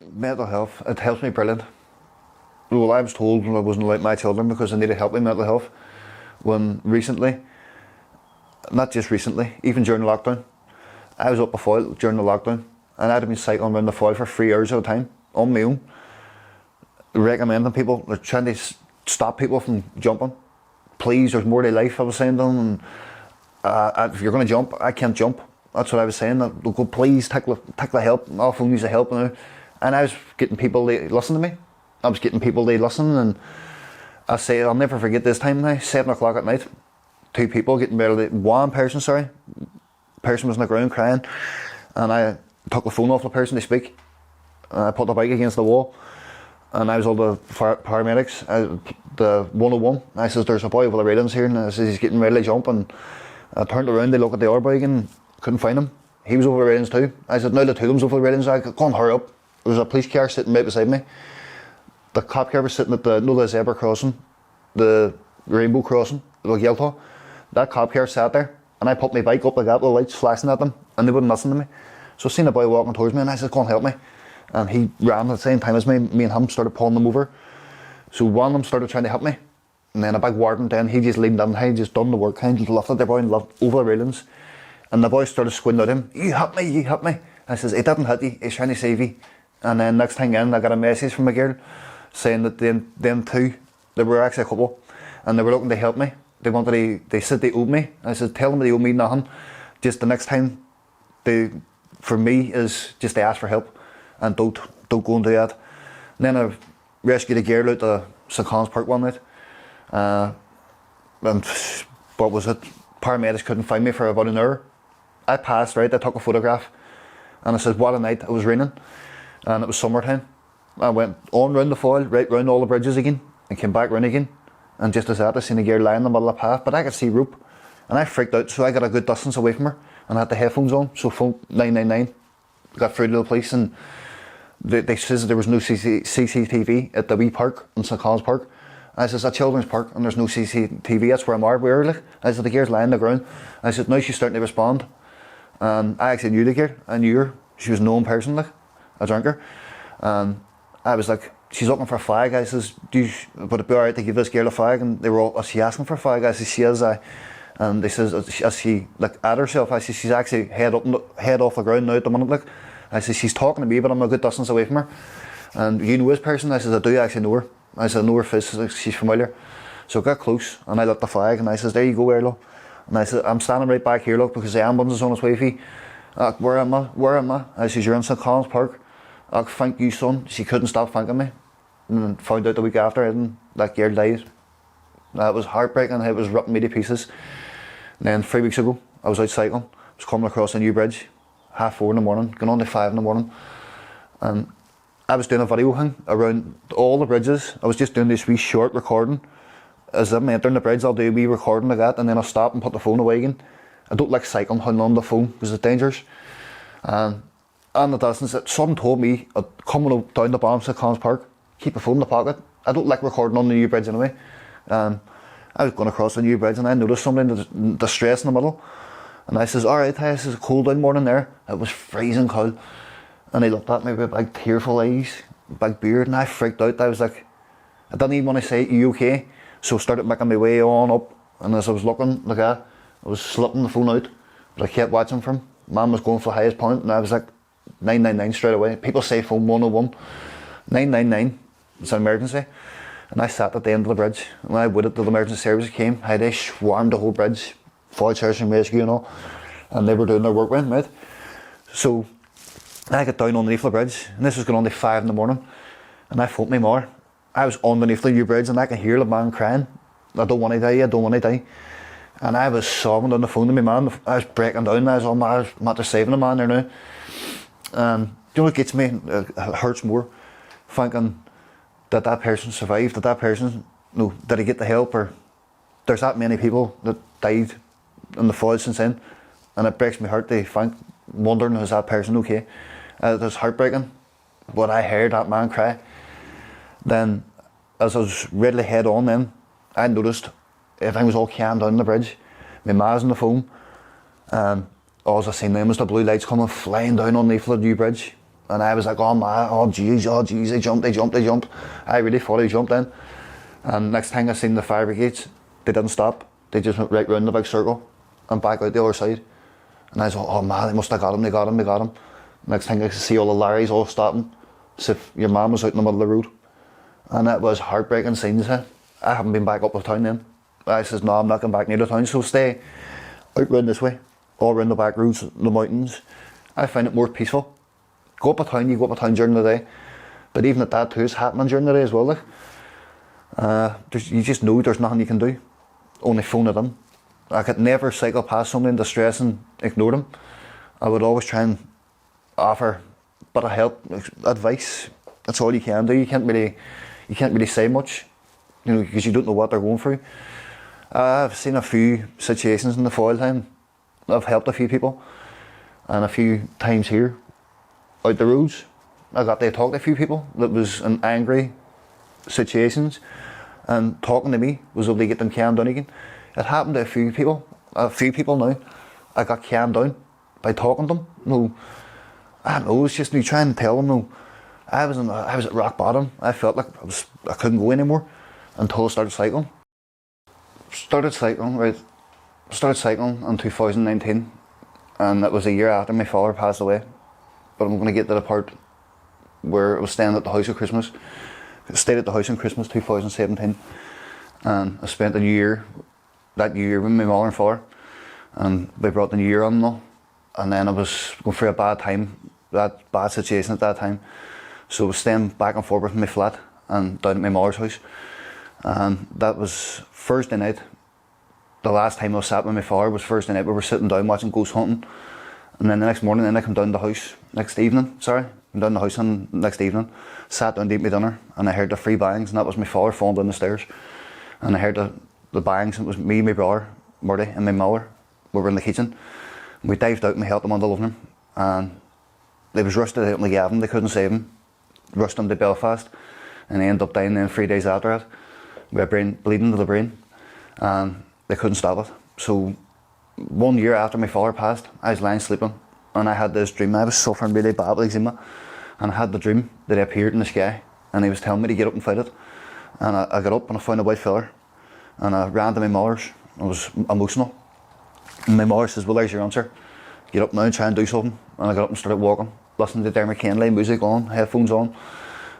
Mental health, it helps me brilliant. Well, I was told I wasn't allowed my children because I needed help with mental health. When recently, not just recently, even during lockdown, I was up a foil during the lockdown and I'd have been cycling around the foil for 3 hours at a time on my own, recommending people, they're trying to stop people from jumping. Please, there's more to life, I was saying to them. And if you're going to jump, I can't jump. That's what I was saying. They'll go, please, take the help. I'll phone you the help now. And I was getting people to listen to me. I was getting people to listen, and I say, I'll never forget this time now, 7 o'clock at night, one person was on the ground crying, and I took the phone off the person to speak, and I put the bike against the wall, and I was all the paramedics, the 101, I says, there's a boy over the railings here, and I says, he's getting ready to jump, and I turned around to look at the other bike and couldn't find him. He was over the railings too. I said, now the two of them's over the railings, I go and hurry up. There was a police car sitting right beside me. The cop car was sitting at the zebra crossing, the rainbow crossing, the Yelta. That cop car sat there, and I put my bike up like that with the lights flashing at them, and they wouldn't listen to me. So I seen a boy walking towards me, and I said, come on, help me. And he ran at the same time as me and him started pulling them over. So one of them started trying to help me, and then a big warden then, he just leaned down, he just done the work, he just lifted the boy and left over the railings. And the boy started squinting at him, you help me. I says, he didn't hit you, he's trying to save you. And then next thing in, I got a message from a girl saying that them two, they were actually a couple, and they were looking to help me. They said they owed me. I said, tell them they owe me nothing. Just the next time, for me is just to ask for help, and don't go and do that. And then I rescued a girl out of St. Con's Park one night, and what was it? Paramedics couldn't find me for about an hour. I passed right. I took a photograph, and I said, what a night. It was raining, and it was summertime. I went on round the foil, right round all the bridges again, and came back round again. And just as that, I seen a girl lying in the middle of the path, but I could see rope. And I freaked out, so I got a good distance away from her, and I had the headphones on, so phone 999, got through to the police, and they says there was no CCTV at the wee park in St. Con's Park. I says, a children's park, and there's no CCTV, that's where I'm at, where like. I said, the girl's lying on the ground. I said, now she's starting to respond. And I actually knew the girl, I knew her, she was a known person, like, a drinker. And I was like, she's looking for a flag. I says, would it be alright to give this girl a flag? And they were all, is she asking for a flag? I says, she is. And they says, is she like at herself? I says, she's actually head off the ground now at the minute. Like, I says, she's talking to me, but I'm a good distance away from her. And you know this person? I says, I do actually know her. I said, I know her face, she's familiar. So I got close, and I lit the flag, and I says, there you go, Erlo. And I said, I'm standing right back here, look, because the ambulance is on its way for you. Where am I? I says, you're in St. Con's Park. Thank you, son. She couldn't stop thanking me. And found out the week after, and that girl died. That was heartbreaking, it was ripping me to pieces. And then 3 weeks ago, I was out cycling. I was coming across a new bridge, 4:30 in the morning, going on to 5 in the morning. And I was doing a video thing around all the bridges. I was just doing this wee short recording. As I'm entering the bridge, I'll do a wee recording like that, and then I'll stop and put the phone away again. I don't like cycling on the phone because it's dangerous. And the distance, someone told me, coming down the bottom of St. Con's Park, keep the phone in the pocket. I don't like recording on the new bridge anyway. I was going across the new bridge, and I noticed somebody in distress in the middle. And I says, alright, I says, a cold down morning there. It was freezing cold. And he looked at me with big tearful eyes, big beard, and I freaked out. I was like, I didn't even want to say, are you okay? So I started making my way on up, and as I was looking like that, I was slipping the phone out, but I kept watching for him. Man was going for the highest point, and I was like, 999 straight away. People say phone 101. 999, it's an emergency. And I sat at the end of the bridge, and when I waited till the emergency service came, they swarmed the whole bridge, fire search and rescue and all, and they were doing their work with him, right? So I got down underneath the bridge, and this was going on to 5 in the morning, and I phoned my mother. I was underneath the new bridge, and I could hear the man crying, I don't want to die. And I was sobbing on the phone to my man. I was breaking down. I was on after saving a man there now. And you know what gets me? It hurts more thinking that person survived, that person, did he get the help? Or there's that many people that died in the fall since then, and it breaks my heart to think, wondering, is that person okay? It was heartbreaking. When I heard that man cry, then as I was ready to head on, then I noticed everything was all calm down the bridge. My ma's on the phone, and all I seen then was the blue lights coming flying down underneath the new bridge. And I was like, oh man, oh jeez, they jumped. I really thought he jumped in. And next thing I seen the fire brigades, they didn't stop. They just went right round the big circle and back out the other side. And I was like, oh man, they must have got him. Next thing I could see all the Larrys all stopping, as if your mum was out in the middle of the road. And it was heartbreaking scenes. I haven't been back up to town then. I says, no, I'm not going back near the town, so stay out round this way, all round the back roads, the mountains. I find it more peaceful. Go up a town, you go up a town during the day. But even at that too, it's happening during the day as well. Like. You just know there's nothing you can do. Only phone it in. I could never cycle past somebody in distress and ignore them. I would always try and offer a bit of help, advice. That's all you can do. You can't really say much, because you don't know what they're going through. I've seen a few situations in the foil time. I've helped a few people, and a few times here, out the roads, I got to talk to a few people that was in angry situations, and talking to me was able to get them calmed down again. It happened to a few people now. I got calmed down by talking to them. No, I don't know, it's just me trying to tell them, no, I was at rock bottom. I felt like I couldn't go anymore until I started cycling. Started cycling in 2019, and it was a year after my father passed away. But I'm going to get to the part where I was staying at the house at Christmas. I stayed at the house on Christmas 2017, and I spent that year with my mother and father, and we brought the new year on though. And then I was going through a bad situation at that time, so I was staying back and forth from my flat and down at my mother's house. And that was Thursday night. The last time I was sat with my father was Thursday night. We were sitting down watching ghost hunting, and then the next morning, I come down the house next evening, sat down to eat my dinner, and I heard the three bangs, and that was my father falling down the stairs. And I heard the bangs, and it was me, my brother, Murdy, and my mother. We were in the kitchen. We dived out and we helped them on the living room, and they was rushed out to Gavin. They couldn't save him. Rushed him to Belfast, and he ended up dying then 3 days after it. We had bleeding to the brain, and they couldn't stop it. So 1 year after my father passed, I was lying sleeping, and I had this dream. I was suffering really bad with eczema, and I had the dream that he appeared in the sky, and he was telling me to get up and fight it. And I got up and I found a white feather, and I ran to my mother's. I was emotional, and my mother says, well, there's your answer. Get up now and try and do something. And I got up and started walking, listening to Dermot Kennelly music on, headphones on,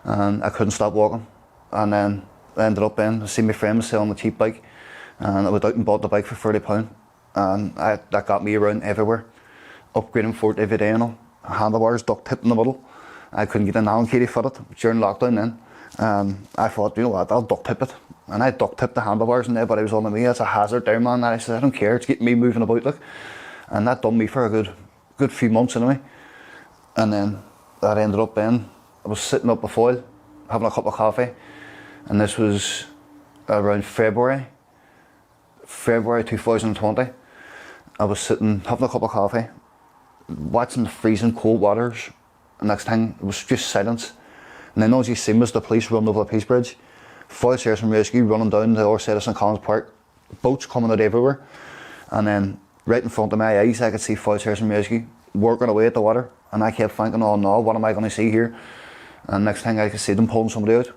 and I couldn't stop walking. And then I ended up I seen my friend was selling a cheap bike, and I went out and bought the bike for £30, and that got me around everywhere, upgrading Fort every day and all. Handlebars duct tipped in the middle. I couldn't get an Allen key to fit it during lockdown then. I thought, you know what, I'll duct tip it. And I duct tipped the handlebars, and everybody was on me, it's a hazard there, man. And I said, I don't care, it's getting me moving about, look. And that done me for a good few months anyway. And then that ended up I was sitting up a foil, having a cup of coffee, and this was around February 2020. I was sitting, having a cup of coffee, watching the freezing cold waters, and next thing, it was just silence. And then all you seen was the police running over the Peace Bridge, fire service and rescue running down the other side of St Collins Park, boats coming out everywhere, and then right in front of my eyes I could see fire service and rescue working away at the water, and I kept thinking, oh no, what am I going to see here? And next thing I could see them pulling somebody out,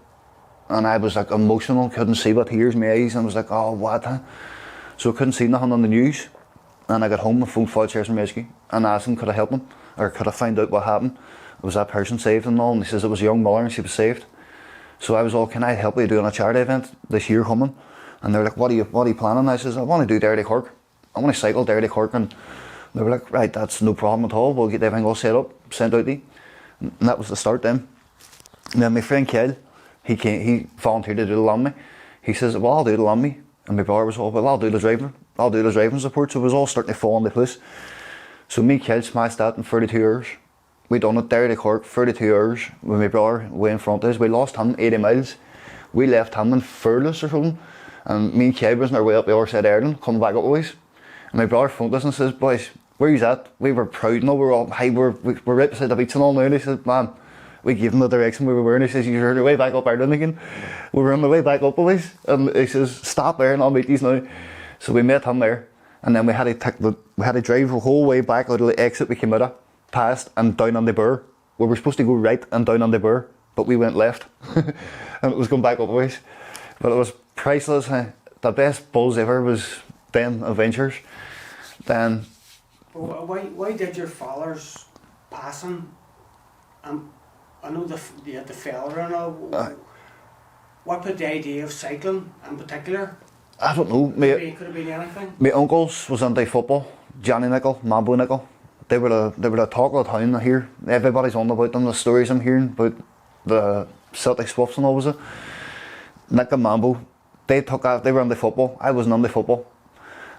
and I was like emotional, couldn't see with tears in my eyes, and I was like, oh what? So I couldn't see nothing on the news, and I got home and phoned fire service and rescue and asked them could I help them, or could I find out what happened. Was that person saved and all? And he says it was a young mother and she was saved. So I was all, can I help you doing a charity event this year coming? And they're like, what are you planning? I says, I want to do Derry to Cork. I want to cycle Derry to Cork. And they were like, right, that's no problem at all. We'll get everything all set up, sent out to you. And that was the start then. And then my friend Kyle, he volunteered to do the lawn me. He says, well, I'll do the lawn me. And my brother was all, well, I'll do the driving support. So it was all starting to fall into place. So me and Kyle smashed that in 32 hours. We done it Derry to Cork, 32 hours with my brother way in front of us. We lost him 80 miles. We left him in Furless or something. And me and Kyle was on our way up the other side of Ireland, coming back up with us. And my brother phoned us and says, boys, where you at? We were proud, we were all, hey, we're right beside the beach and all now. And he said, man, we gave him the direction we were in. He says, you're on your way back up Ireland again. We were on the way back up with us. And he says, stop there and I'll meet you now. So we met him there. And then we had to drive the whole way back out of the exit we came out of, past and down on the burr we were supposed to go right and down on the burr, but we went left, and it was going back up a ways. But it was priceless. The best buzz ever was them adventures. Then. Why did your father's passing? I know the fella and all. What put the idea of cycling in particular? I don't know. Could have been anything. My uncles was into football. Johnny Nicol, Mambo Nicol. They were the talk of the town here. Everybody's on about them. The stories I'm hearing about the Celtic Swifts and all was it. Nick and Mambo, they were into football. I wasn't into football,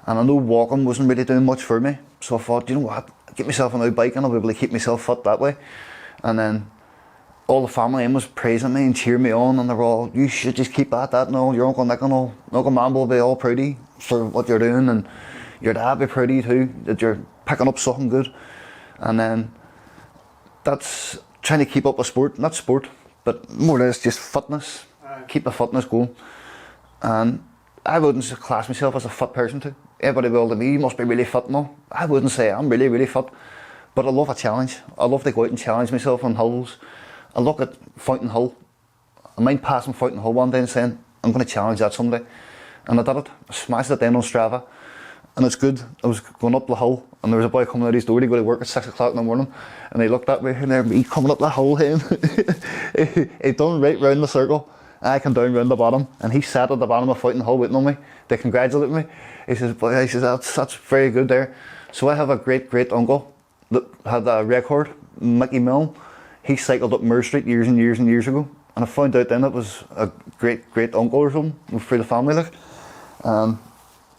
and I know walking wasn't really doing much for me. So I thought, you know what, get myself a new bike and I'll be able to keep myself fit that way. And then all the family was praising me and cheering me on, and they were all, you should just keep at that and all. Your Uncle Nick and all, Uncle Mambo will be all proud of you for what you're doing, and your dad will be proud of you too, that you're picking up something good. And then that's trying to keep up a sport, not sport, but more or less just fitness, keep the fitness going. And I wouldn't class myself as a fit person too. Everybody will to me, you must be really fit and all. I wouldn't say I'm really, really fit, but I love a challenge. I love to go out and challenge myself on hills. I look at Fountain Hill. I mind passing Fountain Hill one day and saying, I'm going to challenge that someday. And I did it. I smashed it down on Strava. And it's good. I was going up the hill, and there was a boy coming out his door to go to work at 6 o'clock in the morning, and he looked at me, and there me coming up the hill, he done right round the circle. I come down round the bottom, and he sat at the bottom of Fountain Hill waiting on me. They congratulated me. He says, that's very good there. So I have a great uncle that had a record, Mickey Milne. He cycled up Moore Street years and years and years ago, and I found out then it was a great uncle or something for the family, like.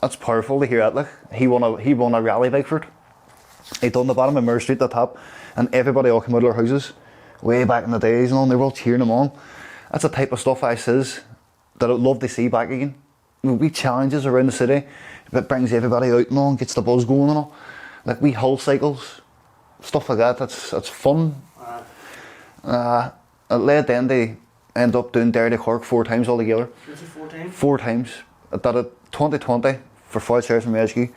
That's powerful to hear that, like. He won a rally bike for it. He done the bottom of Moore Street, the top, and everybody all came out of their houses way back in the days and all, and they were all cheering him on. That's the type of stuff I says that I'd love to see back again. We challenges around the city, it brings everybody out and all, and gets the buzz going and all. Like we hill cycles, stuff like that, that's fun. It led then to end up doing Derry to Cork 4 times altogether. 4 times? 4 times. I did it 2020 for Foyle Sheriffs and Rescue,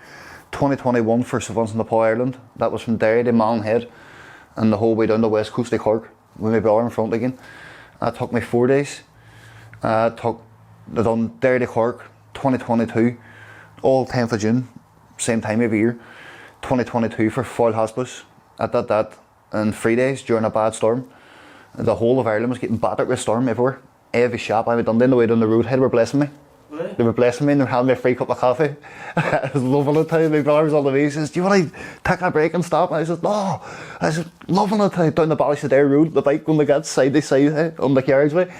2021 for Savants and the Paul Ireland. That was from Derry to Mallinhead and the whole way down the west coast of Cork with my brother in front again. That took me 4 days. I done Derry to Cork 2022, all 10th of June, same time every year. 2022 for Foyle Hospice. I did that in 3 days during a bad storm. The whole of Ireland was getting battered with a storm everywhere. Every shop I had done the way down the road were blessing me. Really? They were blessing me and they were having me a free cup of coffee. I was loving it. My brother was on the way. He says, do you want to take a break and stop? And I said, no. I said, loving it. Down the Ballysadair Road, the bike going to get side to side on the carriageway.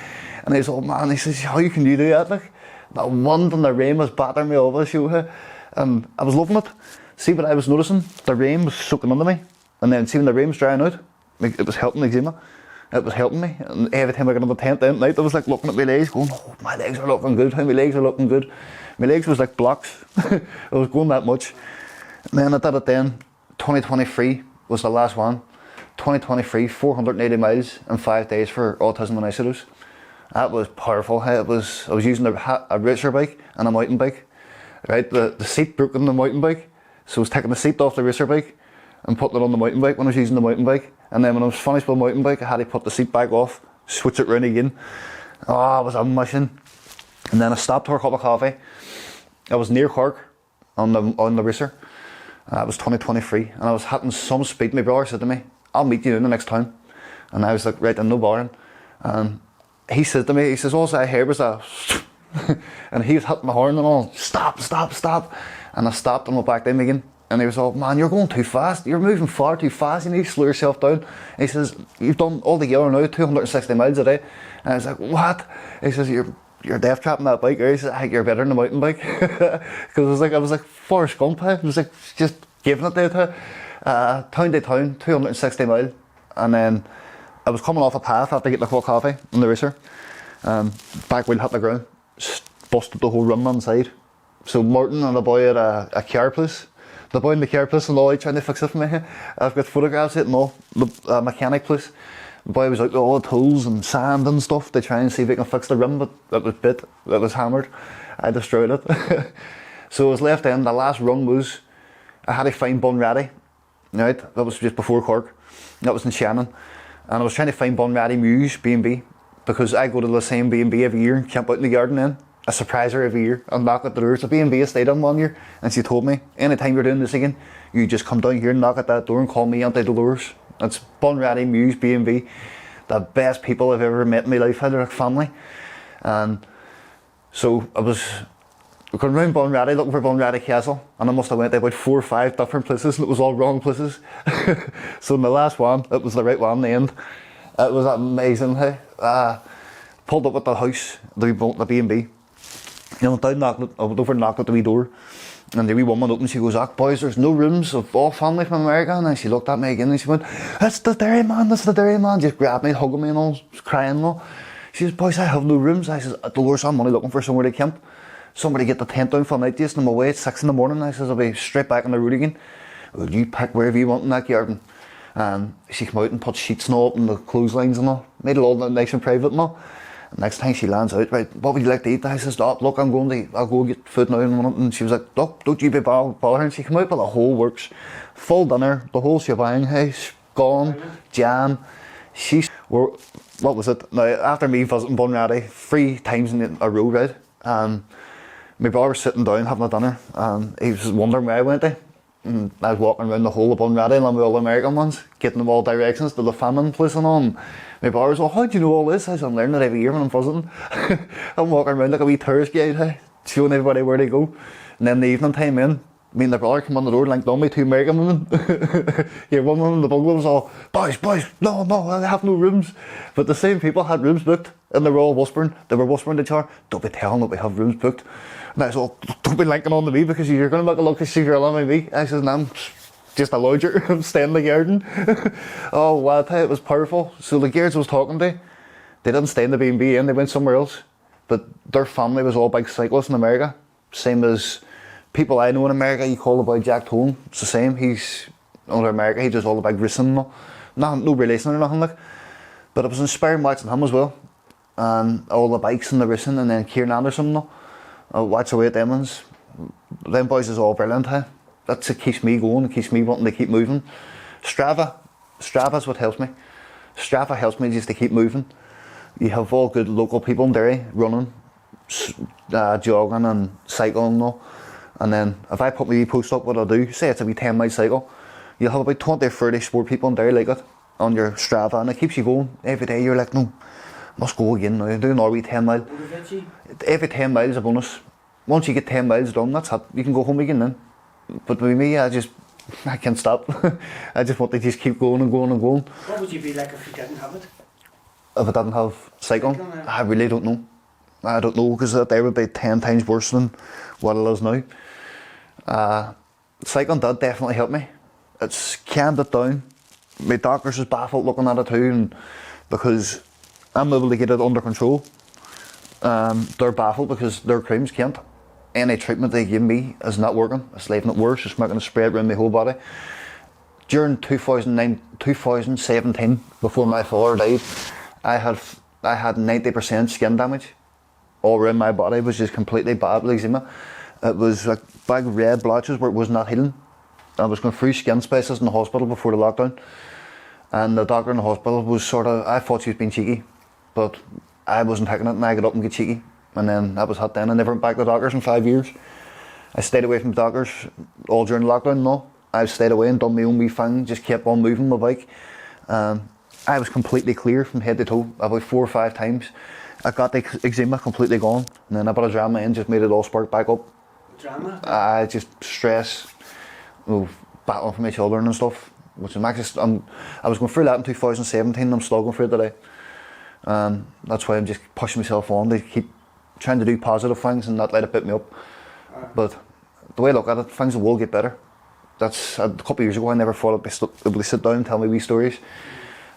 And he says, oh man, he says, how can you do that? Like, the wind and the rain was battering me over the show. And I was loving it. See what I was noticing? The rain was soaking under me. And then see when the rain was drying out, it was helping the eczema. It was helping me, and every time I got on the tent at night, I was like looking at my legs, going, oh, my legs are looking good, my legs are looking good. My legs was like blocks, I was going that much. And then I did it then, 2023 was the last one. 2023, 480 miles in 5 days for autism and isodos. That was powerful. I was using a racer bike and a mountain bike. Right, the seat broke on the mountain bike, so I was taking the seat off the racer bike and putting it on the mountain bike when I was using the mountain bike. And then when I was finished with the mountain bike, I had to put the seat back off, switch it round again. Oh, it was a mission. And then I stopped for a cup of coffee. I was near Cork on the racer. It was 2023, and I was hitting some speed. My brother said to me, I'll meet you in the next town. And I was like, right, I'm no boring. And he said to me, he says, all I heard was a and he was hitting my horn and all, stop. And I stopped and went back down again. And he was all, man, you're going too fast. You're moving far too fast. You need to slow yourself down. And he says, you've done all together now 260 miles a day. And I was like, what? He says, you're death trapping that bike. Or he says, I think you're better than a mountain bike. Because I was like Forrest Gump. I was like just giving it there to town to town, 260 miles. And then I was coming off a path after getting a cup of coffee on the racer. Back wheel hit the ground, busted the whole rim on the side. So Martin and the boy at a car place. The boy in the car place and all trying to fix it for me. I've got photographs of it and all. The mechanic place. The boy was out with all the tools and sand and stuff to try and see if he can fix the rim, but it was bit, it was hammered. I destroyed it. So I was left in. The last run was, I had to find Bunratty. Right, that was just before Cork. That was in Shannon. and I was trying to find Bunratty Mews B&B because I go to the same B&B every year and camp out in the garden then. I surprise her every year and knock at the door. It's a B&B I stayed on one year, and she told me, anytime you're doing this again, you just come down here and knock at that door and call me Auntie Dolores. It's Bunratty Mews B&B. The best people I've ever met in my life. They're like family. And so I was going around Bunratty looking for Bunratty Castle, and I must have went to about 4 or 5 different places, and it was all wrong places. So in the last one, it was the right one in the end. It was amazing. Hey, pulled up at the house, the B&B. I went down, I went over and knocked at the wee door, and the wee woman opened. She goes, boys, there's no rooms of all family from America. And then she looked at me again and she went, that's the dairyman, that's the dairyman. Just grabbed me, hugging me and all, crying and all. She says, boys, I have no rooms. I says, Dolores, I'm only looking for somewhere to camp. Somebody get the tent down for the night, just on my way at 6 in the morning. I says, I'll be straight back on the road again. Well, you pick wherever you want in that garden. And she came out and put sheets and all up and the clotheslines and all. Made it all nice and private and all. And next time she lands out, right, what would you like to eat? I says, look, I'll go get food now in a minute. And she was like, look, don't you be bothering. She came out with the whole works. Full dinner, the whole shebang, hey, scone, jam. What was it? Now, after me visiting Bunratty 3 times in a row, right? My brother was sitting down having a dinner, and he was wondering where I went to. And I was walking around the whole of Bunratty along with all the American ones, getting them all directions to the famine place and all. And my brother was like, how do you know all this? I said, I'm learning it every year when I'm visiting. I'm walking around like a wee tourist guide, hey, showing everybody where to go. And then the evening time in, me and the brother came on the door and linked on me 2 American women. Yeah, one woman in the bungalow was all, boys, no, I have no rooms. But the same people had rooms booked, and they were all whispering. They were whispering to each other, don't be telling that we have rooms booked. And I was all, don't be linking on to me because you're going to make a look as if you're on me. I said, I'm just a lodger, I'm staying in the garden. Oh, wow, I tell you, it was powerful. So the girls I was talking to, they didn't stay in the B&B and they went somewhere else. But their family was all big cyclists in America. Same as people I know in America. You call the boy Jack Toland, it's the same. He's over America, he does all the big racing and all. No relation or nothing like. But it was inspiring watching him as well. And all the bikes and the racing, and then Kieran Anderson and all. I watch away at them ones. Them boys is all brilliant, hey. That's what keeps me going, it keeps me wanting to keep moving. Strava's what helps me. Strava helps me just to keep moving. You have all good local people in Derry running, jogging and cycling and all. And then if I put my post up, what I'll do, say it's a wee 10-mile cycle, you'll have about 20 or 30 sport people in Derry like it on your Strava, and it keeps you going. Every day you're like, no, must go again now, do another wee 10 mile. Every 10 miles is a bonus. Once you get 10 miles done, that's it. You can go home again then. But with me, I can't stop. I just want to just keep going and going and going. What would you be like if you didn't have it? If I didn't have cycling, I really don't know. I don't know, because that there would be 10 times worse than what it is now. Cycling did definitely help me. It's calmed it down. My doctors is baffled looking at it too, and because I'm able to get it under control. They're baffled because their creams can't. Any treatment they give me is not working. It's leaving it worse. It's making it spread around my whole body. During 2017, before my father died, I had 90% skin damage. All around my body was just completely bad with eczema. It was like big red blotches where it was not healing. I was going through skin spaces in the hospital before the lockdown. And the doctor in the hospital was I thought she was being cheeky, but I wasn't taking it, and I got up and get cheeky. And then that was hot then. I never went back to the doctors in 5 years. I stayed away from the doctors all during lockdown and all. I stayed away and done my own wee thing, just kept on moving my bike. I was completely clear from head to toe about 4 or 5 times. I got the eczema completely gone, and then a bit of drama in just made it all spark back up. Drama? I just stress, battling for my children and stuff. Which I was going through that in 2017, and I'm still going through it today. That's why I'm just pushing myself on to keep trying to do positive things and not let it beat me up. But the way I look at it, things will get better. That's a couple of years ago. I never thought I'd be able to sit down and tell me wee stories.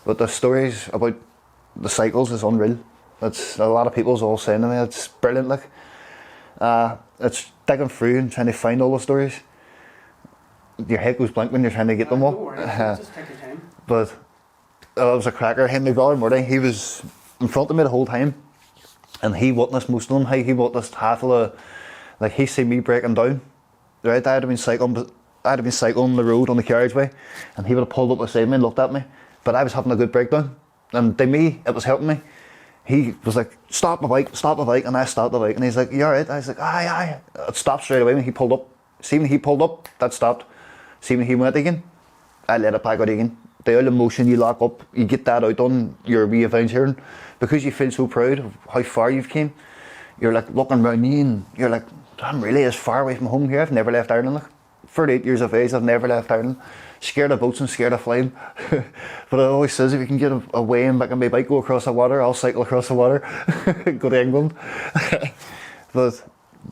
But the stories about the cycles is unreal. That's a lot of people's all saying to me. It's brilliant. Like, it's digging through and trying to find all the stories. Your head goes blank when you're trying to get them all. Don't worry, just take your time. But it was a cracker. My brother Murray, he was in front of me the whole time, and he witnessed most of them. He witnessed half of the, like, he seen me breaking down. Right, I had been cycling the road on the carriageway, and he would have pulled up beside me and looked at me, but I was having a good breakdown, and to me, it was helping me. He was like, stop the bike, and I stopped the bike, and he's like, you alright? I was like, aye. It stopped straight away when he pulled up. See when he pulled up, that stopped. See when he went again, I let it back out again. The old emotion you lock up, you get that out on your wee adventure, because you feel so proud of how far you've came. You're like looking around you and you're like, I'm really as far away from home here. I've never left Ireland. Like 38 years of age, I've never left Ireland. Scared of boats and scared of flying. But it always says if you can get away and back on my bike, go across the water, I'll cycle across the water, go to England. But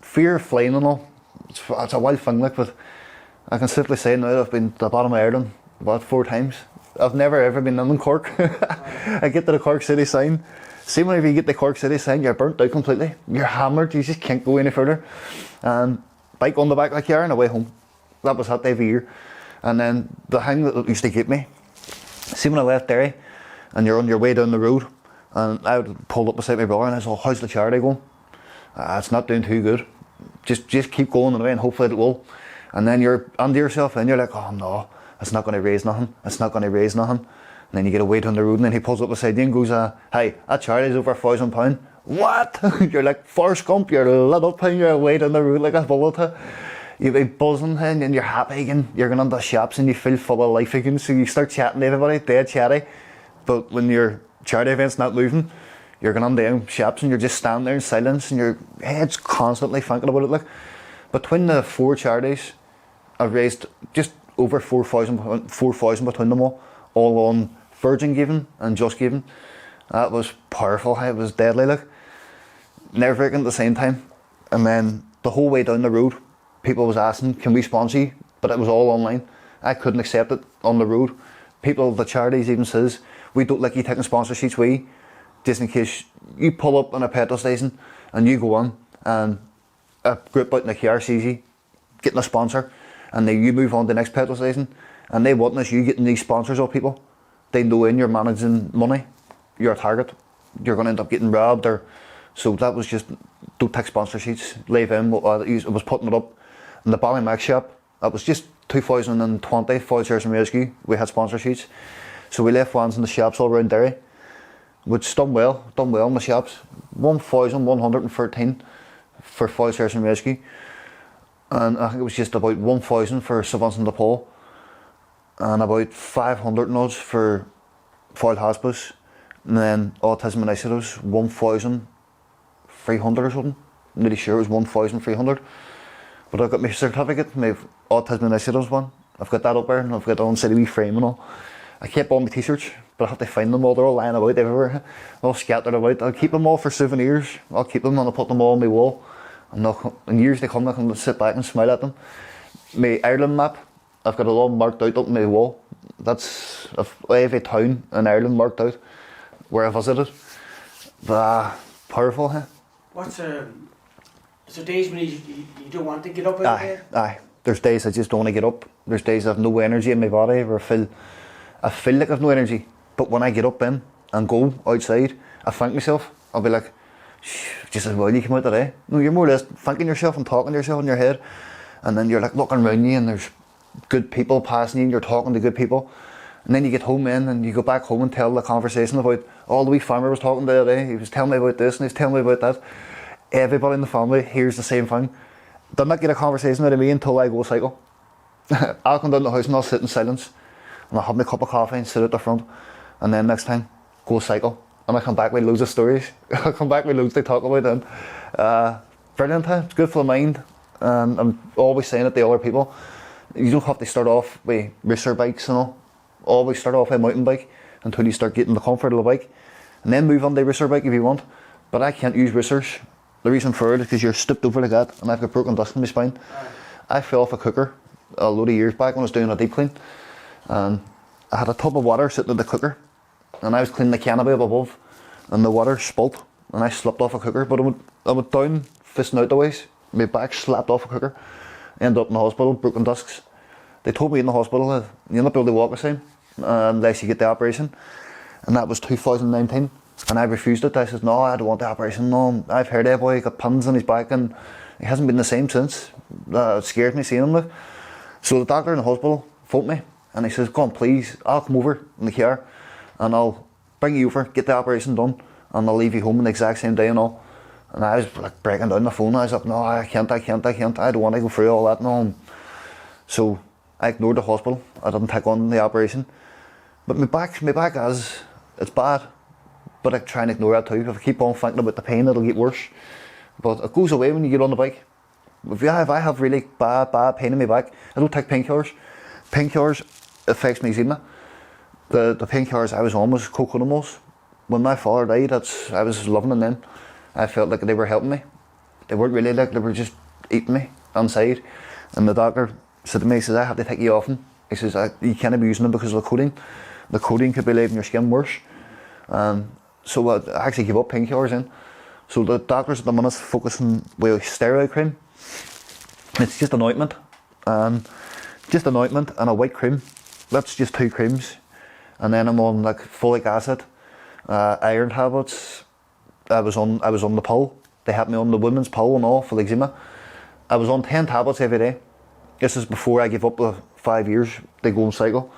fear of flying and all, it's a wild thing, like, but I can simply say now I've been to the bottom of Ireland about 4 times. I've never ever been in Cork. I get to the Cork City sign. See, whenever you get the Cork City sign, you're burnt out completely. You're hammered, you just can't go any further. And bike on the back like you are and away home. That was that day of the year. And then the thing that used to get me, see when I left Derry and you're on your way down the road, and I would pull up beside my brother and I said, how's the charity going? It's not doing too good. Just keep going away and hopefully it will. And then you're under yourself and you're like, oh no, it's not going to raise nothing. It's not going to raise nothing. And then you get away down the road and then he pulls up beside you and goes, hey, that charity's over £1,000. What? You're like, Forrest Gump, you're lit up and you're away down the road like a bullet. You'll be buzzing and you're happy again. You're going into shops and you feel full of life again. So you start chatting to everybody, dead chatty. But when your charity event's not moving, you're going into them shops and you're just standing there in silence and your head's constantly thinking about it. Like, between the 4 charities, I've raised just over 4,000 between them all on Virgin Giving and Just Giving. That was powerful. It was deadly, like, nerve-wracking at the same time. And then the whole way down the road, people was asking, can we sponsor you? But it was all online. I couldn't accept it on the road. People, the charities even says, we don't like you taking sponsorships with you, just in case you pull up in a petrol station and you go on and a group out in the car sees you getting a sponsor, and then you move on to the next petrol station and they witness you getting these sponsors of people. They know when you're managing money, you're a target. You're going to end up getting robbed. Or so that was just, don't take sponsorships, leave in. I was putting it up in the Ballymac shop. That was just 2020, Foil Search and Rescue. We had sponsorships. So we left ones in the shops all around Derry, which done well in the shops. 1,113 for Foil Search and Rescue. And I think it was just about 1,000 for St Vincent de Paul, and about 500 nods for Foil Hospice, and then Autism Initiatives 1,300 or something. I'm nearly sure it was 1,300. But I've got my certificate, my Autism Initiatives one. I've got that up there and I've got it on city wee frame and all. I kept all my t-shirts, but I have to find them all. They're all lying about everywhere, all scattered about. I'll keep them all for souvenirs. I'll keep them and I'll put them all on my wall. I'm not, in years to come, I can sit back and smile at them. My Ireland map, I've got it all marked out up on my wall. That's every town in Ireland marked out where I visited. But powerful, huh? So days when you don't want to get up out of bed? Aye. There's days I just don't want to get up. There's days I have no energy in my body, where I feel like I've no energy. But when I get up in and go outside, I thank myself. I'll be like, just as well you came out today. No, you're more or less thanking yourself and talking to yourself in your head, and then you're like looking around you and there's good people passing you and you're talking to good people, and then you get home in and you go back home and tell the conversation about all the wee farmer was talking to today. He was telling me about this and he was telling me about that. Everybody in the family hears the same thing. They'll not get a conversation out of me until I go cycle. I'll come down the house and I'll sit in silence and I'll have my cup of coffee and sit at the front, and then next time go cycle. And I come back with loads of stories. I come back with loads to talk about them. Brilliant, huh? It's good for the mind. And I'm always saying it to other people, you don't have to start off with racer bikes and all. Always start off with a mountain bike until you start getting the comfort of the bike, and then move on to a racer bike if you want. But I can't use racers. The reason for it is because you're stooped over like that, and I've got broken disc in my spine. I fell off a cooker a load of years back when I was doing a deep clean, and I had a tub of water sitting in the cooker, and I was cleaning the canopy up above, and the water spilt, and I slipped off a cooker. But I went down, fisting out the ways, my back slapped off a cooker, ended up in the hospital, broken discs. They told me in the hospital that you're not able to walk the same unless you get the operation, and that was 2019, and I refused it. I said, no, I don't want the operation. No, I've heard that boy, he got pins on his back and he hasn't been the same since. It scared me seeing him. So the doctor in the hospital phoned me and he says, go on please, I'll come over in the car and I'll bring you over, get the operation done, and I'll leave you home on the exact same day and all. And I was like breaking down the phone. I was like, no, I can't. I don't want to go through all that and all. So I ignored the hospital. I didn't take on the operation. But my back it's bad. But I try and ignore that too. If I keep on thinking about the pain, it'll get worse. But it goes away when you get on the bike. If I have really bad pain in my back, I don't take painkillers. Painkillers affects my eczema. The painkillers I was on was coconuts. When my father died, I was loving them then. I felt like they were helping me. They weren't really, like they were just eating me inside. And the doctor said to me, he says, I have to take you off them. He says, you can't be using them because of the codeine. The codeine could be leaving your skin worse. So I actually gave up painkillers then. So the doctors at the minute focusing with steroid cream. It's just an ointment. Just an ointment and a white cream. That's just 2 creams. And then I'm on like folic acid, iron tablets. I was on the pill. They had me on the women's pill and all for the eczema. I was on 10 tablets every day. This is before I gave up the 5 years they go on cycle.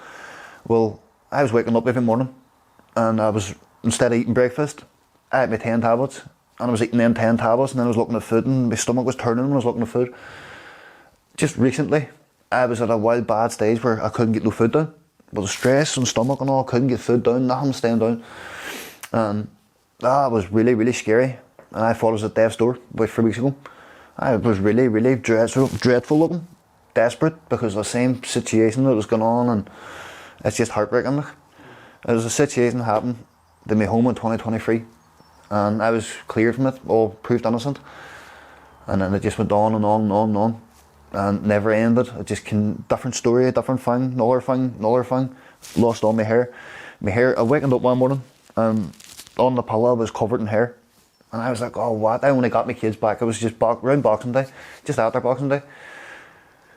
Well, I was waking up every morning and I was, instead of eating breakfast, I had my 10 tablets and I was eating them 10 tablets and then I was looking at food and my stomach was turning when I was looking at food. Just recently, I was at a wild bad stage where I couldn't get no food down. With the stress and stomach and all, I couldn't get food down, nothing staying down. And that was really, really scary. And I thought it was at death's door about 3 weeks ago. I was really, really dreadful looking, desperate because of the same situation that was going on, and it's just heartbreaking. Like. It was a situation that happened to me home in 2023 and I was cleared from it, all proved innocent. And then it just went on and on and on and on. And never ended. It just came, different story, different thing, another thing. Lost all my hair. I wakened up one morning and on the pillow I was covered in hair. And I was like, oh what? I only got my kids back. It was just around Boxing Day, just after Boxing Day.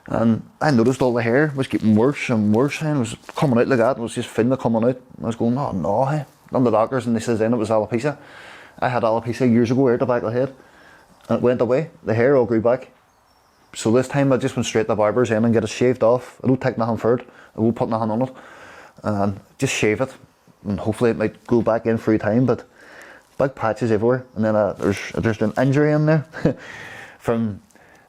And I noticed all the hair was getting worse and worse and it was coming out like that. It was just finna coming out. I was going, oh no, hey. Then the doctors and they says then it was alopecia. I had alopecia years ago here at the back of the head. And it went away. The hair all grew back. So this time I just went straight to the barber's in and get it shaved off. I don't take nothing for it. I won't put nothing on it. And just shave it. And hopefully it might go back in through time, but big patches everywhere. And then there's an injury in there from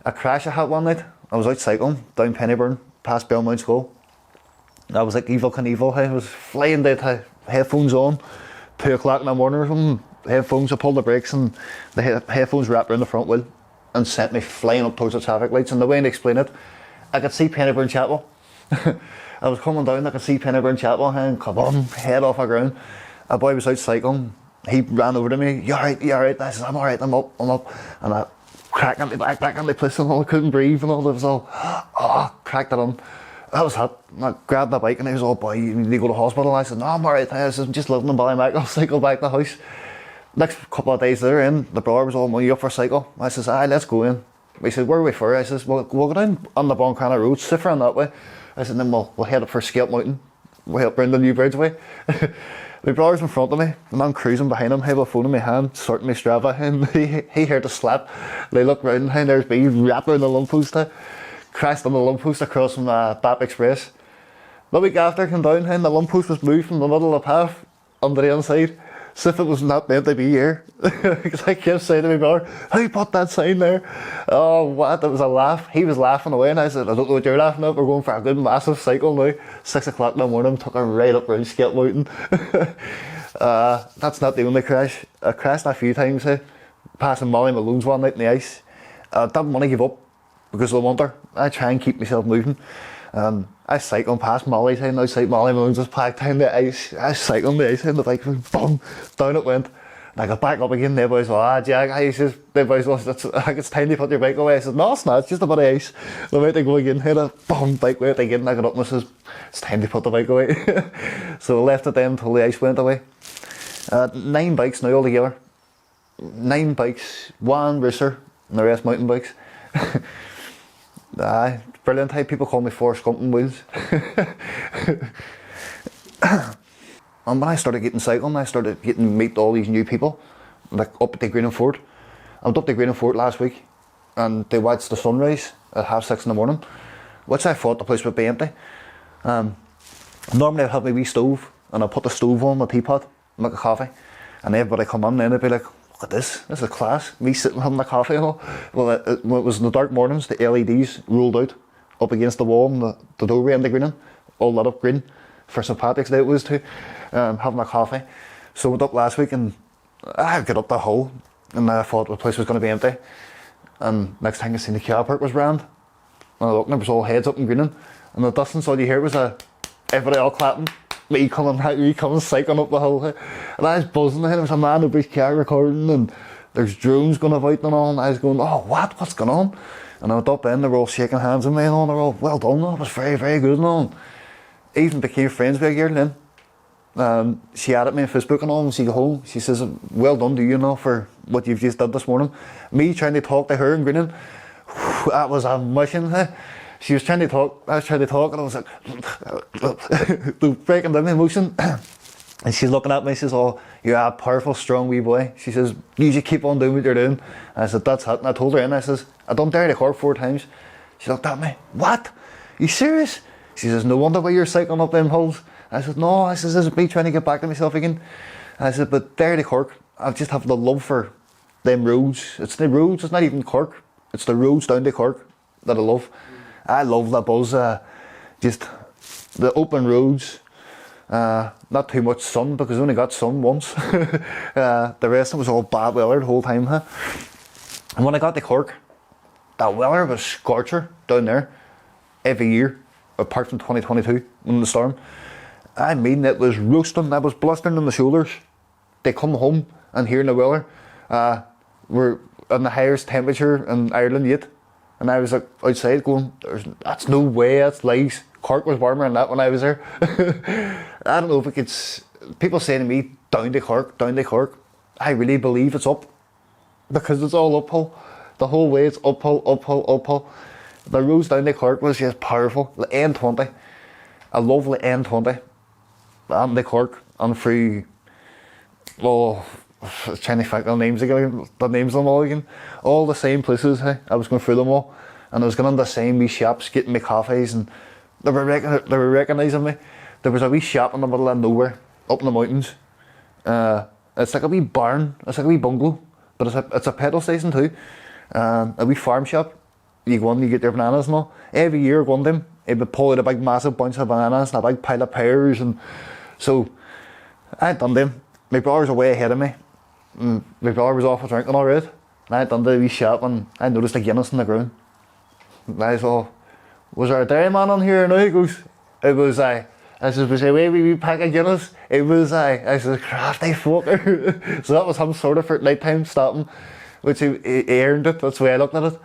a crash I had one night. I was out cycling down Pennyburn, past Belmont School. I was like Evil Knievel. I was flying down, headphones on, 2 o'clock in the morning or something. Headphones, I pulled the brakes and the headphones wrapped around the front wheel and sent me flying up towards the traffic lights. And the way to explain it, I could see Pennyburn Chapel. I was coming down, I could see Pennyburn Chapel and come on, head off the ground. A boy was out cycling, he ran over to me, you alright? I said, I'm alright, I'm up. And I cracked on my back on the place and all, I couldn't breathe and all, it was all, cracked it on. That was hot. I grabbed the bike and he was all, boy, you need to go to the hospital. I said, no, I'm alright. I said, I'm just living in Ballymac, I'll cycle back to the house. Next couple of days there in, the brother was all, well, you up for a cycle? I says, aye, let's go in. He said, where are we for? I says, well, we'll go down on the Boncrana Road, sit around that way. I said, then we'll head up for Scalp Mountain. We'll head up round the New Bridge way. My brother's in front of me, and I'm cruising behind him, I have a phone in my hand, sorting my Strava, and he heard a slap. They look round, and there's me wrapped around the lamppost, crashed on the lamppost across from BAP Express. The week after I came down, and the lamppost was moved from the middle of the path onto the inside. As if it was not meant to be here. Because I kept saying to my brother, how you put that sign there? Oh, what? It was a laugh. He was laughing away and I said, I don't know what you're laughing at. We're going for a good massive cycle now. 6 o'clock in the morning, took her right up round Scalp Mountain. That's not the only crash. I crashed a few times, passing Molly Malone's one night in the ice. I didn't want to give up because of the winter. I try and keep myself moving. I cycled past Molly's and outside Molly Malone's was packed down the ice. I cycled on the ice and the bike went boom, down it went. And I got back up again, the boys were, Jack, he says, the boys were, it's time to put your bike away. I said, no, it's not, it's just a bit of ice. The way to go again, hit a boom, bike went again, and I got up and I says, it's time to put the bike away. So I left it then until the ice went away. 9 bikes now altogether. 9 bikes, 1 racer, and the rest mountain bikes. Aye, brilliant. How people call me Forrest Gump on wheels. And when I started getting cycling, I started getting to meet all these new people, like up at the Green and Fort. I went up to Green and Fort last week, and they watched the sunrise at 6:30 in the morning, which I thought the place would be empty. Normally I'd have my wee stove and I'll put the stove on the teapot, make a coffee, and everybody come in, and they'd be like, look at this is class. Me sitting having my coffee and all. Well, when it was in the dark mornings, the LEDs rolled out up against the wall and the doorway and the greening, all lit up green for St. Patrick's Day it was too, having my coffee. So I went up last week and I got up the hole and I thought the place was going to be empty. And next thing I seen the car park was round. And I looked and it was all heads up and grinning. And the distance all you hear was everybody all clapping. Me coming cycling up the hill. And I was buzzing and there was a man over his car recording and there's drones going about and all. And I was going, oh, what's going on? And I went up in, they were all shaking hands with me and all. And they were all, well done, that was very, very good and all. I even became friends with a girl then. She added me on Facebook and all, and she got home. She says, well done to you now for what you've just done this morning. Me trying to talk to her and grinning, that was a mission. She was trying to talk, I was trying to talk, and I was like, breaking down my emotion. And she's looking at me, she says, oh, you're a powerful, strong wee boy. She says, you should keep on doing what you're doing. And I said, that's it. And I told her, and I says, I done Dairy Cork 4 times. She looked at me, what? You serious? She says, no wonder why you're cycling up them hills. I said, no, I says, this is me trying to get back to myself again. And I said, but Dairy Cork, I just have the love for them roads. It's the roads, it's not even Cork. It's the roads down to Cork that I love. I love that buzz, just the open roads. Not too much sun because I only got sun once. The rest of it was all bad weather the whole time. And when I got to Cork, that weather was scorcher down there every year, apart from 2022 in the storm. I mean, it was roasting, I was blistering on the shoulders. They come home and here in the weather, we're on the highest temperature in Ireland yet. And I was like outside going, that's no way, that's lies. Cork was warmer than that when I was there. I don't know if it gets, people say to me, down to Cork, down to Cork. I really believe it's up because it's all uphill. The whole way it's uphill, uphill, uphill. The roads down to Cork was just powerful. The N20, a lovely N20. And the Cork and through, well, I was trying to think the names again, the names of them all again. All the same places, hey? I was going through them all. And I was going to the same wee shops, getting me coffees, and they were recognising me. There was a wee shop in the middle of nowhere, up in the mountains. It's like a wee barn, it's like a wee bungalow, but it's a petrol station too. A wee farm shop. You go in, you get your bananas and all. Every year I go in them, it would pull out a big massive bunch of bananas and a big pile of pears, and so I had done them. My brother was way ahead of me. My brother was off for drinking already. And I had done the wee shop and I noticed a Guinness in the ground. And I said, was there a dairy man on here? No, he goes, it was I said, was there a wee pack of Guinness? It was I said, crafty fucker. So that was him sort of for night time stopping, which he earned it, that's the way I looked at it.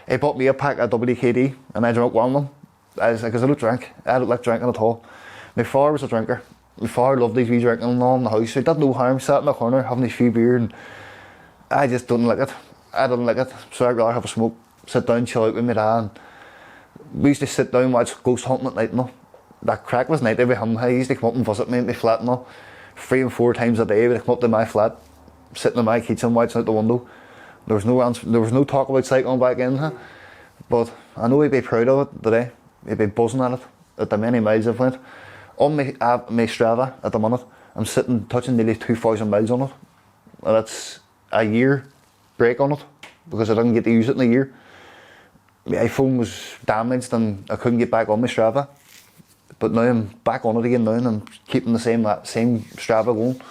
He bought me a pack of WKD and I drank one of them. I was like, because I don't drink. I don't like drinking at all. My father was a drinker. My father loved these wee drinking and all in the house. So he did no harm, sat in the corner having his few beer, and I just didn't like it. I didn't like it. So I'd rather have a smoke, sit down, chill out with my dad. And we used to sit down and watch ghost hunting at night and all. That crack was night every him. He used to come up and visit me at my flat and all. 3 and 4 times a day he'd come up to my flat, sitting in my kitchen watching out the window. There was no talk about cycling back in, but I know he'd be proud of it today. He'd be buzzing at it, at the many miles I've went. On my Strava at the minute, I'm touching nearly 2,000 miles on it. And that's a year break on it, because I didn't get to use it in a year. My iPhone was damaged and I couldn't get back on my Strava. But now I'm back on it again now and I'm keeping the same Strava going.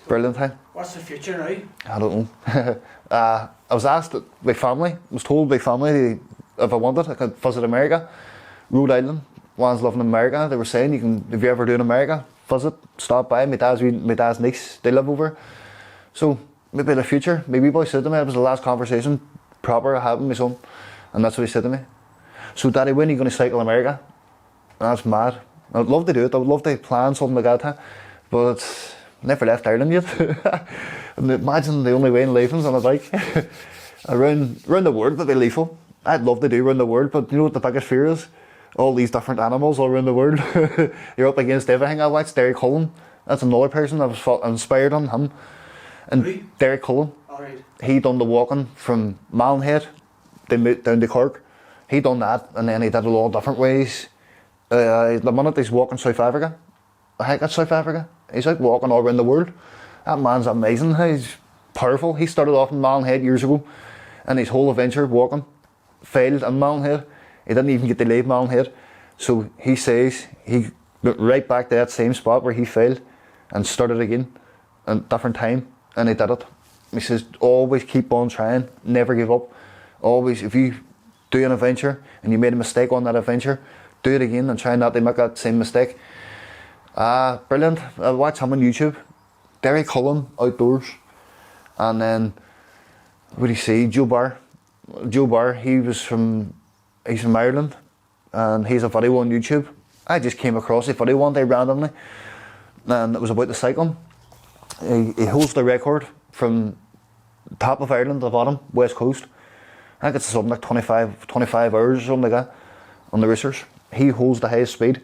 Brilliant thing. What's the future now? I don't know. I was asked by family, I was told by family if I wanted, I could visit America, Rhode Island. One's living in America. They were saying, you can, if you ever do in America, visit, stop by. My dad's niece, they live over. So maybe in the future, my wee boy said to me, it was the last conversation proper I had with my son, and that's what he said to me. So Daddy, when are you going to cycle America? And that's mad. I'd love to do it. I would love to plan something like that, but never left Ireland yet. And imagine the only way in leaving's on a bike. around the world would be lethal. I'd love to do around the world, but you know what the biggest fear is? All these different animals all around the world. You're up against everything. I watched Derek Cullen. That's another person I was inspired on him. And Really? Derek Cullen, Alright. he done the walking from Malmhead down to Cork. He done that, and then he did it all different ways. The minute he's walking South Africa, a hike at South Africa. He's out walking all around the world. That man's amazing. He's powerful. He started off in Malin years ago, and his whole adventure walking failed in Malin. He didn't even get to leave Malin. So he says he went right back to that same spot where he failed and started again at a different time, and he did it. He says always keep on trying, never give up. Always, if you do an adventure and you made a mistake on that adventure, do it again and try not to make that same mistake. Brilliant. I watch him on YouTube. Derry Cullen outdoors. And then what do you see? Joe Barr, he's from Ireland, and he's a video on YouTube. I just came across a video one day randomly, and it was about the cycling. He holds the record from top of Ireland to the bottom, west coast. I think it's something like 25 hours or something like that on the racers. He holds the highest speed.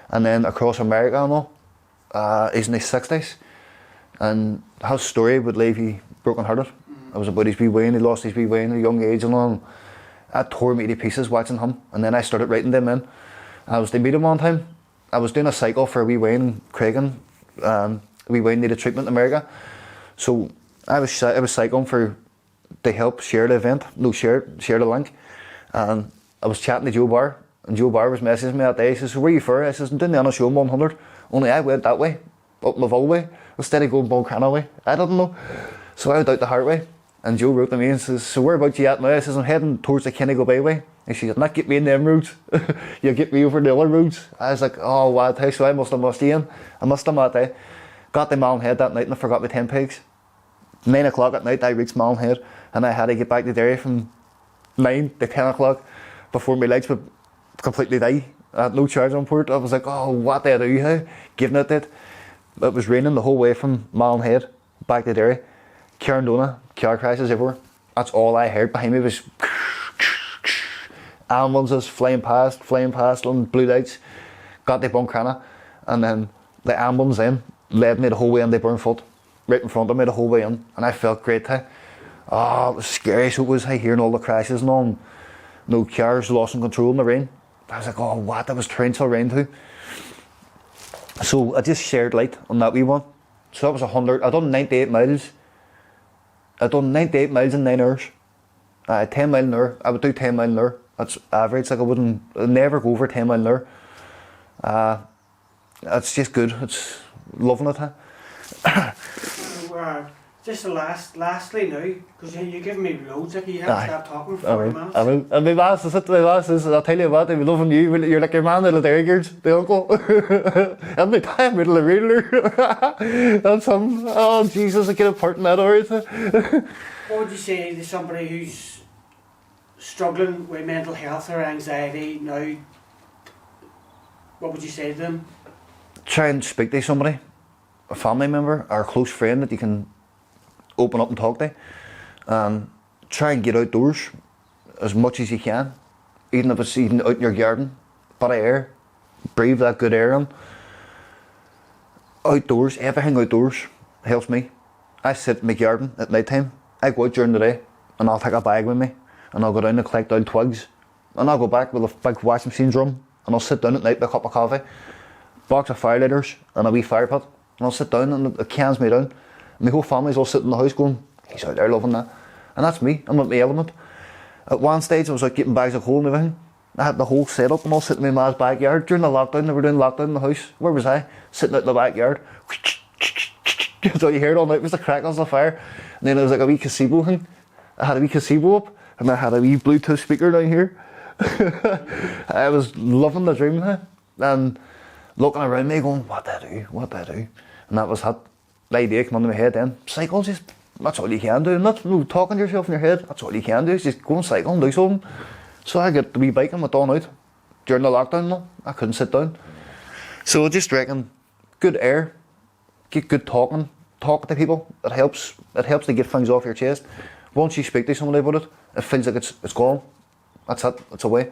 And then across America and all, he's in his 60s. And his story would leave you broken hearted. It was about his wee Wayne. He lost his wee Wayne at a young age and all. That tore me to pieces watching him. And then I started writing them in. I was to meet him one time. I was doing a cycle for wee Wayne in Craigan. Wee Wayne needed treatment in America. So I was cycling to help share the event. Share the link. And I was chatting to Joe Barr. And Joe Barr was messaging me that day. He says, so where are you for? I says, I'm doing the Show 100. Only I went that way, up Laval way, instead of going Balcrana way. I didn't know. So I went out the hard way. And Joe wrote to me and says, so where about you at now? I says, I'm heading towards the Kenny Bay way. And she said, not get me in them roads. You'll get me over the other roads. I was like, oh, what? So I must have missed Ian. I missed him that day. Got to Malin that night and I forgot my 10 pigs. 9 o'clock at night I reached Malin and I had to get back to Derry from 9 to 10 o'clock before my legs would completely die. I had no charge on port. I was like, oh, what do I do here? Giving it that. It was raining the whole way from Malin back to Derry. Carndona, car crashes everywhere. That's all I heard. Behind me was ambulances flying past on blue lights. Got to Buncrana, and then the ambulance in led me the whole way in the Burnfoot, right in front of me the whole way in, and I felt great. Oh, it was scary. So it was hearing all the crashes and all. No cars lost control in the rain. I was like, oh, what? That was torrential rain too. So I just shared light on that wee one. So that was 100. I done 98 miles. I done 98 miles in 9 hours. 10 mile an hour. I would do 10 mile an hour. That's average. Like I'd never go over 10 mile an hour. It's just good. It's loving it. So, just lastly now, because you're giving me loads, like you have to stop talking for 40 minutes. I will. And my boss is, I'll tell you what, they'll be loving you. You're like your man, little Derry girls, the uncle. Every time, little Riddler. That's him. Oh, Jesus, I get a part in that alright. What would you say to somebody who's struggling with mental health or anxiety now? What would you say to them? Try and speak to somebody, a family member or a close friend that you can open up and talk to. Try and get outdoors as much as you can, even if it's even out in your garden. Bit of air, breathe that good air in. Outdoors, everything outdoors helps me. I sit in my garden at night time. I go out during the day and I'll take a bag with me and I'll go down and collect old twigs and I'll go back with a big washing machine drum and I'll sit down at night with a cup of coffee, box of fire lighters and a wee fire pit, and I'll sit down and it cans me down. My whole family's all sitting in the house going, he's out there loving that. And that's me, I'm at my element. At one stage I was out getting bags of coal and everything. I had the whole setup and all sitting in my ma's backyard. During the lockdown, they were doing lockdown in the house. Where was I? Sitting out in the backyard. That's all you heard all night was the crackles of the fire. And then there was like a wee gazebo thing. I had a wee gazebo up and I had a wee Bluetooth speaker down here. I was loving the dream and looking around me going, what do I do? And that was it. The idea came into my head then. Cycle, that's all you can do. Not talking to yourself in your head, that's all you can do. Is just go and cycle and do something. So I get the wee bike and went on out. During the lockdown, I couldn't sit down. So I just reckon, good air, get good talking, talk to people. It helps to get things off your chest. Once you speak to somebody about it, it feels like it's gone. That's it, it's away.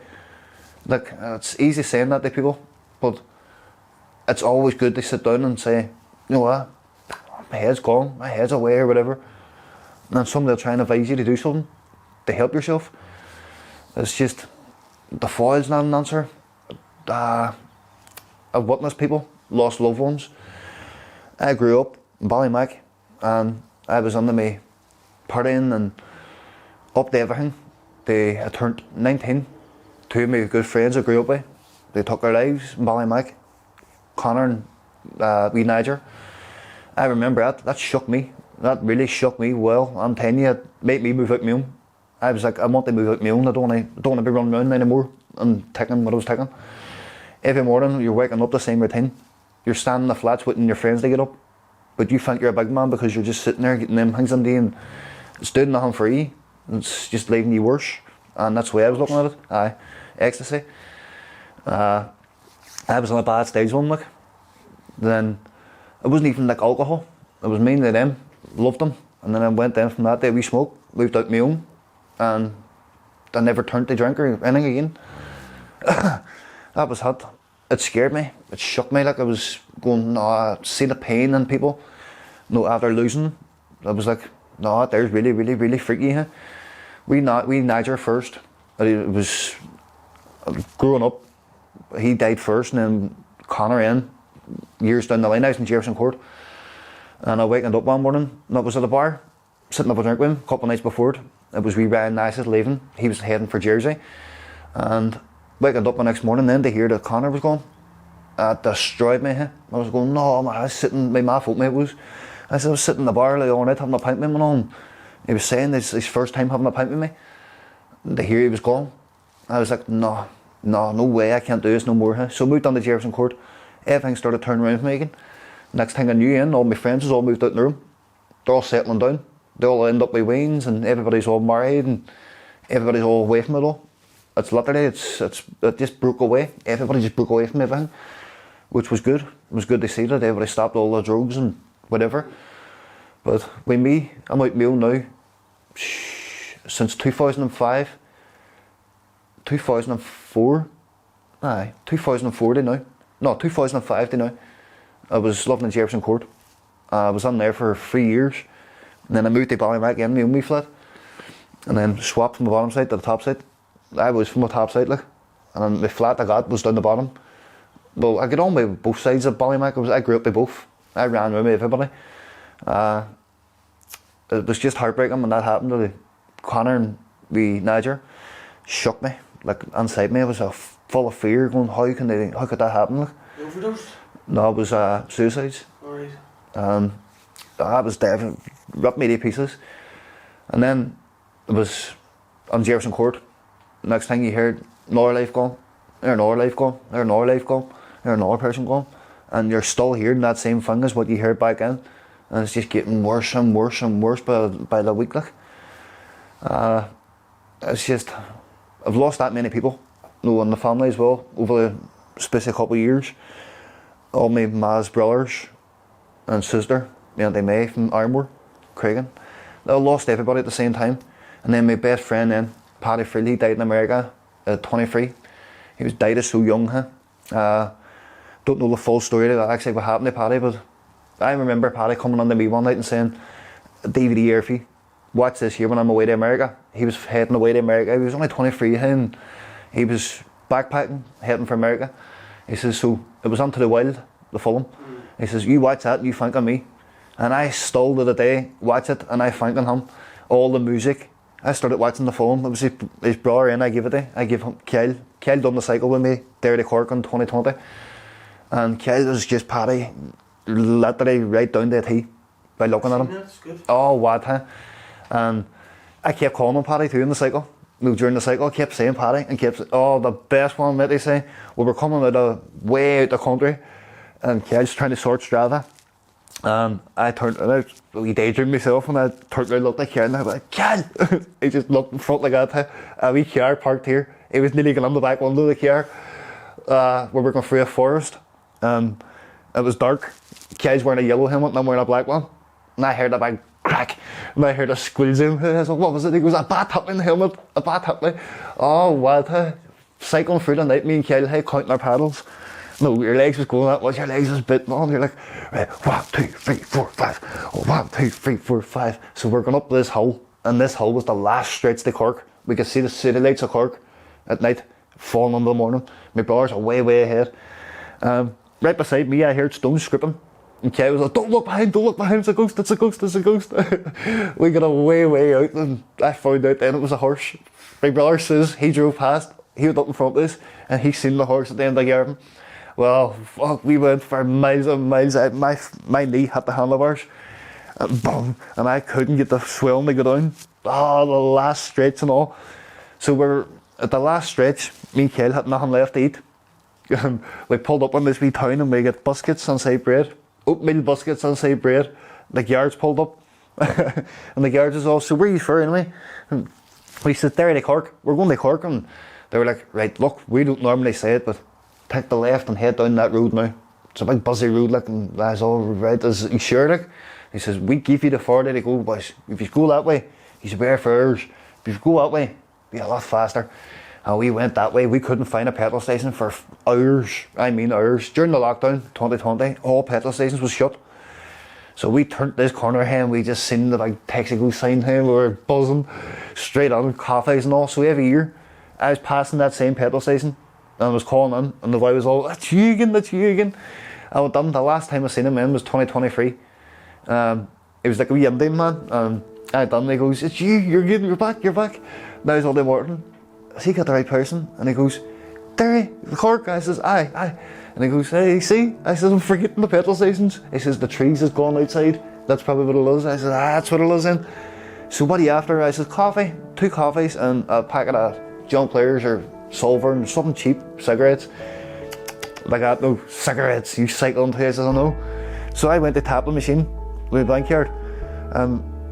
Like, it's easy saying that to people, but it's always good to sit down and say, you know what, my head's gone, my head's away or whatever. And then somebody will try and advise you to do something to help yourself. It's just, the foil's not an answer. I've witnessed people lost loved ones. I grew up in Ballymac, and I was under me partying and up to everything. I turned 19. Two of my good friends I grew up with, they took their lives in Ballymac. Connor and wee Niger. I remember that shook me. That really shook me. Well, I'm telling you, it made me move out my own. I was like, I want to move out my own. I don't want to be running around anymore and taking what I was taking. Every morning you're waking up the same routine. You're standing in the flats waiting your friends to get up, but you think you're a big man because you're just sitting there getting them things on day, and it's doing nothing for you. It's just leaving you worse, and that's the way I was looking at it. Aye, ecstasy. I was on a bad stage one, like. Then it wasn't even like alcohol. It was mainly them. Loved them, and then I went down from that day. We smoked, moved out my own, and I never turned to drink or anything again. That was hot. It scared me. It shook me. Like I was going, no, I see the pain in people. No, after losing, I was like, no, there's really, really, really freaky. Huh? We Niger first. It was growing up. He died first, and then Connor in years down the line. I was in Jefferson Court, and I wakened up one morning. And I was at a bar, sitting up a drink with him. A couple of nights before it, it was wee Ryan Nice's leaving. He was heading for Jersey, and waking up the next morning then to hear that Connor was gone. It destroyed me. Huh? I was going, no, man, I was sitting. My ma told me it was. I was sitting in the bar like all night having a pint with him and all. He was saying this his first time having a pint with me. And to hear he was gone, I was like, no way, I can't do this no more. Huh? So I moved on to Jefferson Court. Everything started turning around for me again. Next thing I knew, all my friends was all moved out in the room. They're all settling down. They all end up with weans, and everybody's all married, and everybody's all away from it all. It's literally, it just broke away. Everybody just broke away from everything, which was good. It was good to see that everybody stopped all the drugs and whatever. But with me, I'm out my own now since 2005, 2004 to now. No, 2005 to now. I was living in Jefferson Court. I was on there for 3 years. And then I moved to Ballymac in my own wee flat. And then swapped from the bottom side to the top side. I was from the top side, like. And then the flat I got was down the bottom. Well, I get on with both sides of Ballymac. I grew up with both. I ran around with everybody. It was just heartbreaking when that happened to Connor and the Niger. Shook me. Like, inside me, I was full of fear, going, how could that happen? Like, overdose? No, it was suicides. Alright. That was definitely ripped me to pieces. And then it was on Jefferson Court. Next thing you heard, another life gone, there's another life gone, there's another life gone, there's another person gone. And you're still hearing that same thing as what you heard back then. And it's just getting worse and worse and worse by the week. Like. It's just, I've lost that many people. In the family as well, over the space of a couple of years. All my ma's brothers and sister, Auntie May from Armor, Cragan. They all lost everybody at the same time. And then my best friend then, Paddy Frill, he died in America at 23. He was died so young. Don't know the full story of actually what happened to Paddy, but I remember Paddy coming on to me one night and saying, DVD Airfee, watch this here when I'm away to America. He was heading away to America. He was only 23 and he was backpacking, heading for America. He says, so it was Onto the Wild, the film. He says, you watch that and you think of me. And I still to the day watch it and I think of him. All the music. I started watching the film. It was his brother and I give it to. I give him Kyle. Kyle done the cycle with me there to Cork in 2020. And Kyle was just Paddy, literally right down to a T by looking at him. That's good. Oh, what, huh? And I kept calling him Paddy too in the cycle. During the cycle, I kept saying Paddy and kept, the best one, mate, they say. We were coming way out the country and Kyle's trying to sort Strava. And I turned, we daydreamed myself and I turned around, looked at Kyle and I was like, Kyle! He just looked in front like that. A wee car parked here. He was nearly going on the back window of the car. We're working through a forest and it was dark. Kyle's wearing a yellow helmet and I'm wearing a black one. And I heard a big crack and I heard a squeal zoom. I was like, what was it? He goes, a bat hit me in the helmet. A bat hit me. Oh, what? Cycling through the night, me and Kyle, counting our paddles. No, your legs was going that much, your legs was bitten on. You're like, right, 1, 2, 3, 4, 5. 1, 2, 3, 4, 5. So we're going up this hill, and this hill was the last stretch to Cork. We could see the city lights of Cork at night, falling in the morning. My brothers are way, way ahead. right beside me, I heard stones scraping. And Kay was like, don't look behind, it's a ghost, it's a ghost, it's a ghost. We got way out, and I found out then it was a horse. My brother says he drove past, he was up in front of us, and he seen the horse at the end of the garden. Well, fuck, we went for miles and miles. My knee hit the handlebars, and boom, and I couldn't get the swelling to go down. Oh, the last stretch and all. So we're at the last stretch, me and Kyle had nothing left to eat. We pulled up on this wee town and we get biscuits and say bread. Oatmeal biscuits and say bread. The guards pulled up. And the guards was all, so where are you for anyway? And we said, there to Cork. We're going to Cork. And they were like, right, look, we don't normally say it, but take the left and head down that road now. It's a big busy road, like, and that's all right. Is he sure, like? He says, we give you the 40 to go, boys. If you go that way, he said, we're for hours. If you go that way, be a lot faster. And we went that way. We couldn't find a petrol station for hours. I mean hours. During the lockdown, 2020, all petrol stations was shut. So we turned this corner here and we just seen the big Texaco sign here. We were buzzing straight on coffees and all. So every year, I was passing that same petrol station and I was calling in, and the boy was all, that's you again, that's you again. I was done. The last time I seen him in was 2023. It was like a wee Indian man. I done. He goes, it's you. You're back. Now he's all day Martin. Has he got the right person? And he goes, Derry, Cork. I says, aye. And he goes, hey, see? I says, I'm forgetting the petrol stations. He says, the trees is gone outside. That's probably what it is. I says, that's what it is then. So what are you after? I says, coffee, 2 coffees and a packet of John Players or Solver and something cheap, cigarettes. Like that, no, cigarettes, you cycling places, I know. So I went to tap the machine with a blank yard.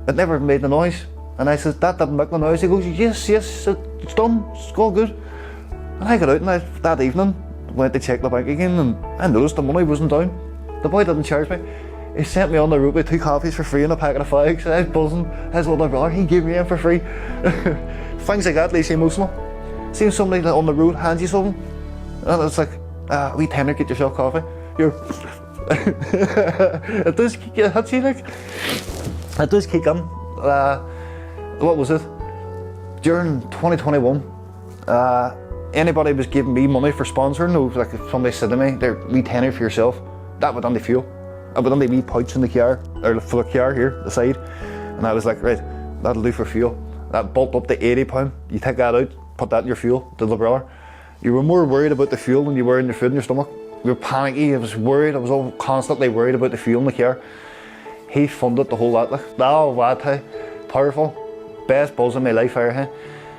It never made the noise. And I said, that didn't make the noise. He goes, yes, it's done, it's all good. And I got out and that evening went to check the bank again, and I noticed the money wasn't down. The boy didn't charge me. He sent me on the road with 2 coffees for free and a packet of fags. I was buzzing. His older brother, he gave me in for free. Things like that leaves you emotional. Seeing somebody on the road hands you something, and it's like, wee tenner, get yourself coffee. You're it does kick you, hits you, like. It does kick in. What was it? During 2021, anybody was giving me money for sponsoring. It was like if somebody said to me, "They're wee tenner for yourself." That would on the fuel. I would on the wee pouch in the car, or for the car here, the side. And I was like, right, that'll do for fuel. That bulked up to £80. You take that out, put that in your fuel, to the brother. You were more worried about the fuel than you were in your food in your stomach. You were panicky, I was worried, I was all constantly worried about the fuel in the car. He funded the whole lot, like, oh, what, hey, powerful, best buzz in my life, hey.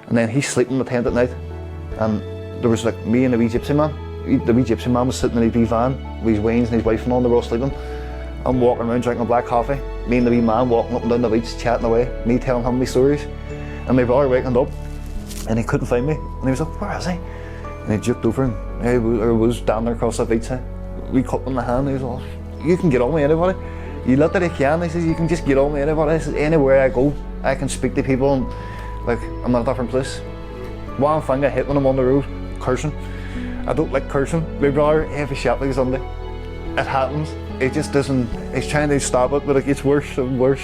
And then he's sleeping in the tent at night, and there was like me and the wee gypsy man. The wee gypsy man was sitting in his wee van with his wains and his wife and all, and they were all sleeping. I'm walking around drinking black coffee, me and the wee man walking up and down the beach chatting away, me telling him my stories. And my brother wakened up and he couldn't find me, and he was like, where is he? And he juked over and I was down there across the beach, we cup in the hand. He was all, you can get on with anybody, you literally can. He says, you can just get on with anybody. He says, anywhere I go I can speak to people, and like, I'm in a different place. One thing I hate when I'm on the road, cursing. I don't like cursing. My brother, every shot like Sunday, it happens. It just doesn't, he's trying to stop it, but it gets worse and worse.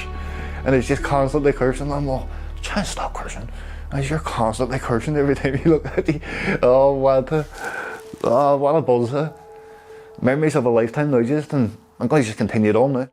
And it's just constantly cursing. I'm all, trying to stop cursing. As you're constantly cursing every time you look at me. Oh, what a buzz. Memories of a lifetime now, just, and I'm glad you just continued on now.